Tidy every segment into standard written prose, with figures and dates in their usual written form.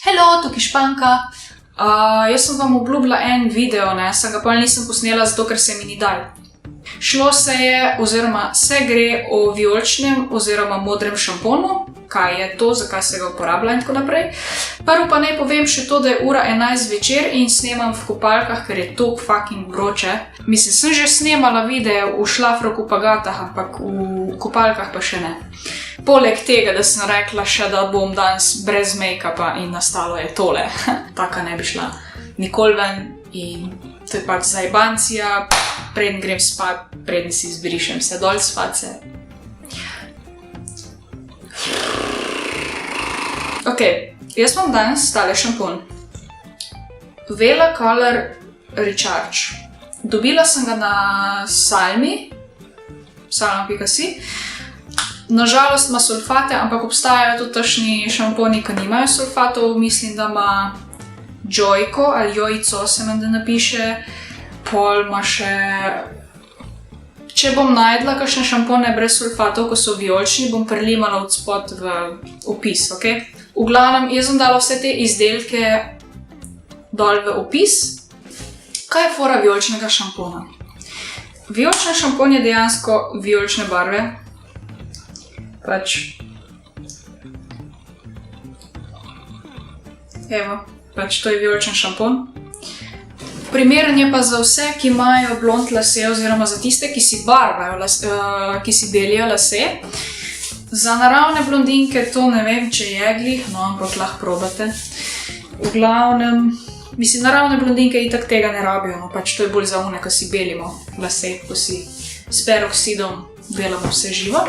Hello, tukaj Španka. Jaz sem vam obljubila en video, sem ga pa nisem posnela, zato ker se mi ni dal. Šlo se je, oziroma se gre o vijoličnem oziroma modrem šamponu, kaj je to, zakaj se ga uporablja in tako naprej. Prvo pa naj povem še to, da je ura 11 večer in snemam v kopalkah, ker je toliko fucking vroče. Mislim, sem že snemala videe v šlafrokopagatah, ampak v kopalkah pa še ne. Poleg tega, da sem rekla še, da bom danes brez make-upa in nastalo je tole. Taka ne bi šla nikoli ven in to je pač zajbancija, preden grem spat, preden si izbrišem se dol s face. Ok, jaz imam danes tale šampon. Wella Color Recharge. Dobila sem ga na Salmi, salma.si. Nažalost ima sulfate, ampak obstajajo tudi takšni šamponi, ki nimajo sulfatov. Mislim, da ima Joico ali Joico se menda napiše. Pol ima še... Če bom najdla kakšne šampone brez sulfatov, ko so vijolični, bom prelimala od spod v opis, ok? V glavnem, jaz sem dala vse te izdelke dol v opis. Kaj je fora vijoličnega šampona? Vijolični šampon je dejansko vijolične barve. Pač to je vijoličen šampon. Primeren je pa za vse, ki imajo blond lase, oziroma za tiste, ki si barvajo, ki si belijo lase. Za naravne blondinke to ne vem, če je glih, no, ampak lahko probate. V glavnem, mislim, naravne blondinke itak tega ne rabijo, no, pač to je bolj za one, ko si belimo lase, ko si s peroksidom delamo vse živo.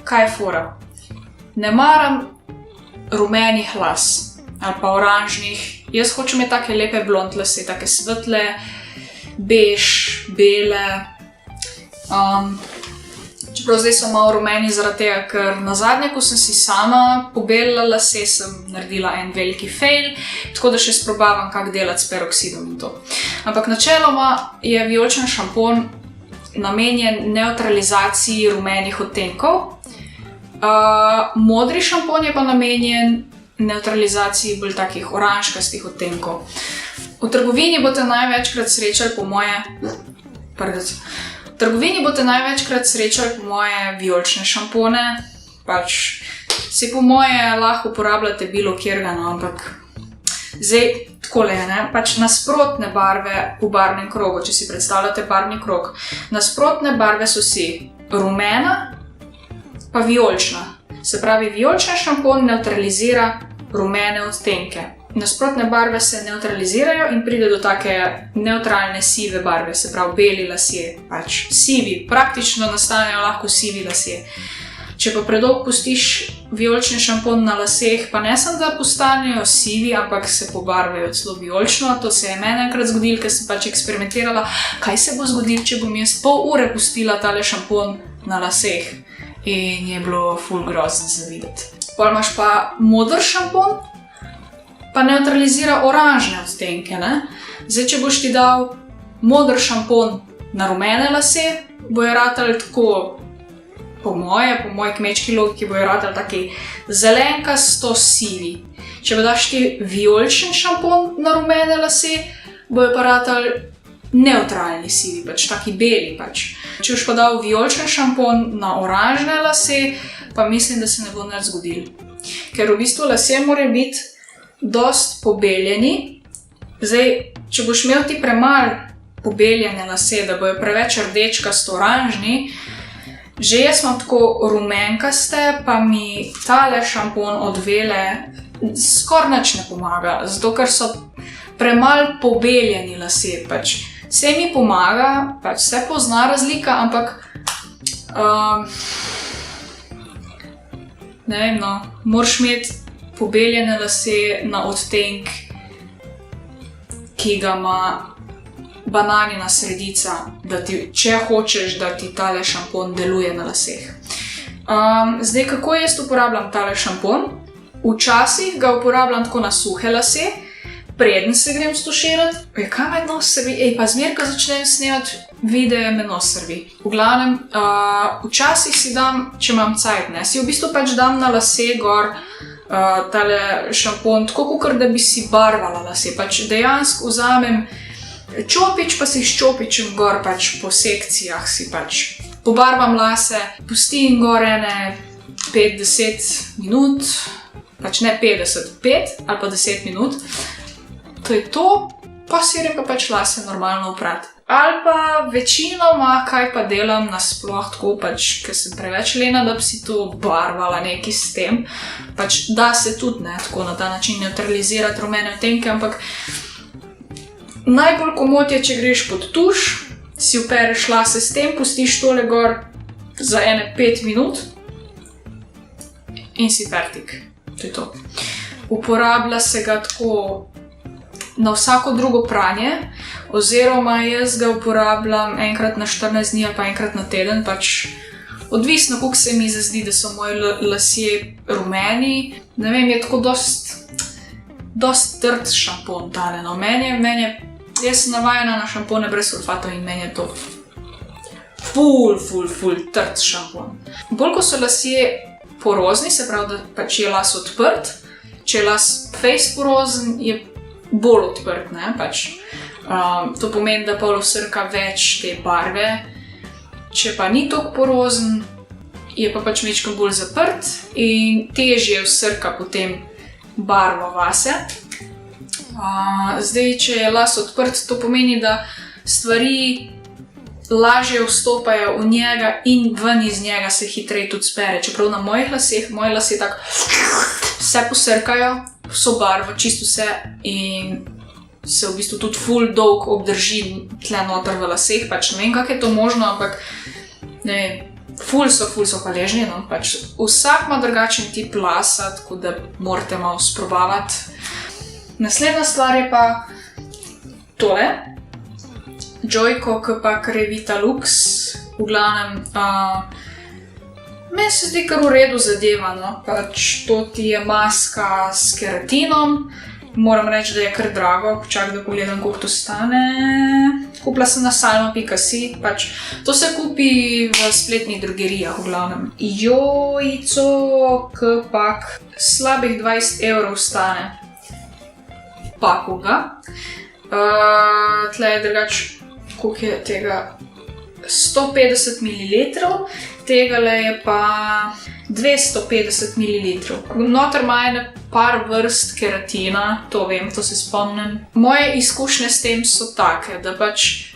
Kaj je fora? Ne maram rumenih las ali pa oranžnih. Jaz hočem imeti take lepe blond lase, take svetle, bež, bele. Čeprav zdaj so malo rumeni zaradi tega, ker nazadnje, ko sem si sama pobelila lase, sem naredila en veliki fail, tako da še sprobavam, kako delati s peroksidom in to. Ampak načeloma je vijoličen šampon namenjen neutralizaciji rumenih odtenkov. Modri šampon je pa namenjen neutralizaciji bolj takih oranžkastih odtenkov. V trgovini boste največkrat srečali po moje vijolične šampone. Pač si po moje lahko uporabljate bilo kjerga, no, ampak zdaj takole je, ne? Pač nasprotne barve v barvnem krogu, če si predstavljate barvni krog. Nasprotne barve so si rumena pa vijolična. Se pravi, vijoličen šampon neutralizira rumene odtenke. Nasprotne barve se neutralizirajo in pride do take neutralne sive barve, se pravi beli lasje, pač sivi, praktično nastanejo lahko sivi lasje. Če pa predolgo pustiš vijolični šampon na laseh, pa ne samo da postanejo sivi, ampak se pobarvajo celo vijolično. To se je meni enkrat zgodilo, ker sem pač eksperimentirala, kaj se bo zgodilo, če bom jaz pol ure pustila tale šampon na laseh. In je bilo ful grozno za videti. Pol imaš pa moder šampon, pa neutralizira oranžne odtenke, ne? Zdaj, če boš ti dal moder šampon na rumene lase, bojo ratali tako, po moji kmečki logiki, bojo ratali taki zelenkasto sivi. Če pa daš ti vijoličen šampon na rumene lase, bojo pa ratali neutralni sivi, pač taki beli pač. Če boš pa dal vijoličen šampon na oranžne lase, pa mislim, da se ne bo nič zgodilo. Ker v bistvu lasje morajo biti dost pobeljeni. Zdaj, če boš imel ti premalo pobeljene lase, da bojo preveč rdečkasto oranžni, že jaz imam tako rumenkaste, pa mi tale šampon od Welle skoraj nič ne pomaga, zato ker so premalo pobeljeni lasje, pač. Vse mi pomaga, pač se pozna razlika, ampak ne vem, no, moraš imeti pobeljene lase na odtenk, ki ga ima bananina sredica, da ti, če hočeš, da ti tale šampon deluje na laseh. Zdaj, kako jaz uporabljam tale šampon? Včasih ga uporabljam tako na suhe lase, preden se grem stuširati. Kaj me nos srbi? Pa zmer, ko začnem snemati videe, me nos srbi. V glavnem, včasih si dam, če imam cajt, ne, si v bistvu pač dam na lase gor tale šampon, tako kakor da bi si barvala lase. Pač dejansko vzamem čopič, pa si s čopičem gor pač po sekcijah si pač pobarvam lase, pustim gor ene 5-10 minut, pač ne 50, 5 ali pa 10 minut. To je to, pa si reka pač lase normalno oprati. Ali pa večinoma, kaj pa delam nasploh tako, pač, ker sem preveč lena, da bi si to barvala neki s tem. Pač da se tudi ne, tako na ta način neutralizirati rumene odtenke, ampak najbolj komot je, če greš pod tuš, si opereš lase s tem, pustiš tole gor za ene 5 minut in si fertik. To je to. Uporablja se ga tako na vsako drugo pranje, oziroma jaz ga uporabljam enkrat na 14 dni ali pa enkrat na teden, pač odvisno, koliko se mi zazdi, da so moji lasje rumeni. Ne vem, je tako dost trd šampon tale, no. Jaz sem navajena na šampone brez sulfatov in meni je to ful trd šampon. Bolj, ko so lasje porozni, se pravi, da pač je las odprt, če je las fejst porozen, je bolj odprt, ne, pač. To pomeni, da pol vsrka več te barve. Če pa ni toliko porozen, je pa pač majčkeno bolj zaprt in težje vsrka potem barvo vase. Zdaj, če je las odprt, to pomeni, da stvari lažje vstopajo v njega in ven iz njega se hitreje tudi spere. Čeprav na mojih laseh, moji lasje tako vse posrkajo, vso barvo, čisto vse in se v bistvu tudi ful dolg obdrži tle noter v laseh, pač ne vem, kako je to možno, ampak ne vem, ful so hvaležni, no, pač vsak ima drugačen tip lasa, tako da morate malo sprobavati. Naslednja stvar je pa tole, Joico K-Pak Revita Lux, v glavnem, meni se zdi kar v redu zadeva, no, pač to ti je maska s keratinom. Moram reči, da je kar drago, počak da pogledam, koliko to stane. Kupila sem na salma.si, pač to se kupi v spletnih drogerijah, v glavnem. Joico K-Pak, slabih 20 € stane pakoga. Tle je drugač, koliko je tega, 150 ml, tegale je pa 250 ml. Noter ima ene par vrst keratina, to vem, to se spomnim. Moje izkušnje s tem so take, da pač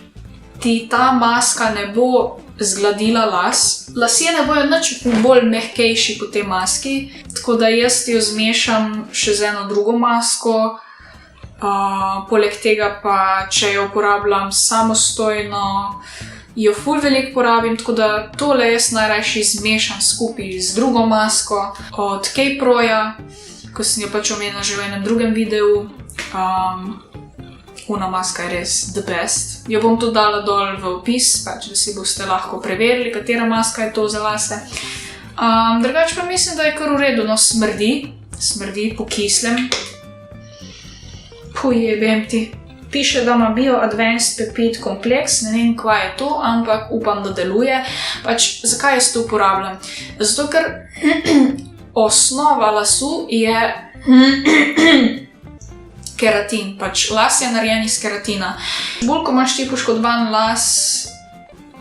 ti ta maska ne bo zgladila las. Lasje ne bojo nič bolj mehkejši po tej maski, tako da jaz jo zmešam še z eno drugo masko. Poleg tega pa, če jo uporabljam samostojno, jo ful veliko porabim, tako da tole jaz najrajši zmešam skupaj z drugo masko od K-Proja, ko sem jo pač omenila že v enem drugem videu. Una maska je res the best. Jo bom tudi dala dol v opis, pač, da si boste lahko preverili, katera maska je to za lase. Drugače pa mislim, da je kar v redu, no, smrdi po kislem. Jebem ti. Piše, da ima Bio Advanced Peptide Complex, ne vem, kva je to, ampak upam, da deluje. Pač, zakaj jaz to uporabljam? Zato, ker osnova lasu je keratin, pač las je narejen iz keratina. Bolj, ko imaš ti poškodovan las,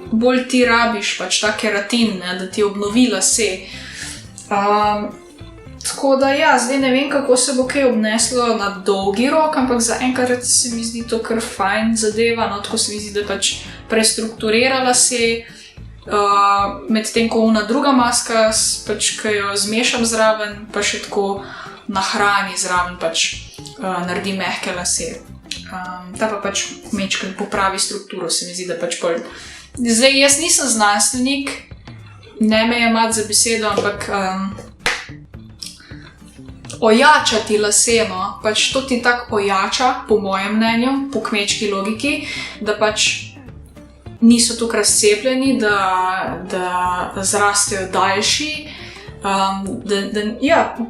bolj ti rabiš pač ta keratin, ne, da ti obnovi lase. Tako da ja, zdaj ne vem, kako se bo kaj obneslo na dolgi rok, ampak zaenkrat se mi zdi to kar fajn zadeva, no, tako se mi zdi, da pač prestrukturira lase, medtem ko ona druga maska, pač, ki jo zmešam zraven, pa še tako nahrani zraven, pač naredi mehke lase. Ta pa pač majčkeno popravi strukturo, se mi zdi, da pač pol. Zdaj, jaz nisem znanstvenik, ne me jemati za besedo, ampak ojačati lase, no, pač to ti tako ojača, po mojem mnenju, po kmečki logiki, da pač niso tukaj razcepljeni, da zrastejo daljši,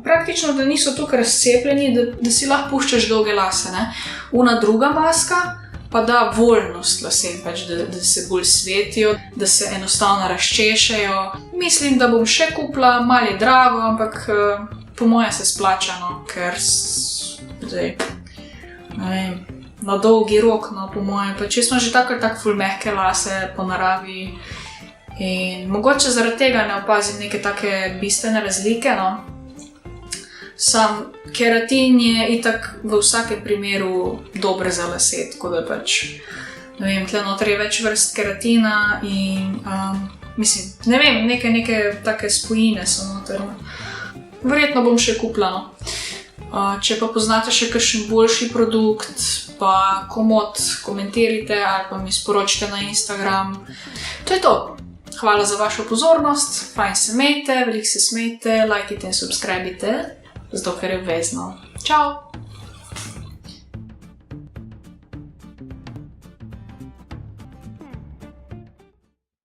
praktično, da niso tukaj razcepljeni, da si lahko puščaš dolge lase, ne. Una druga maska pa da voljnost lasem, pač, da se bolj svetijo, da se enostavno razčešajo. Mislim, da bom še kupila, malo je drago, ampak po moje se splača, no, ker zdaj, ne vem, na dolgi rok, no, po moje, pač jaz imam že tako ful mehke lase po naravi in mogoče zaradi tega ne opazim neke take bistvene razlike, no. Sam keratin je itak v vsakem primeru dober za lase, tako da pač, ne vem, tle noter je več vrst keratina in mislim, ne vem, neke take spojine so noter. Verjetno bom še kupila, no. Če pa poznate še kakšen boljši produkt, pa komot komentirajte ali pa mi sporočite na Instagram. To je to. Hvala za vašo pozornost, fajn se imejte, veliko se smejte, lajkajte in subscribite, zato ker je obvezno. Čau!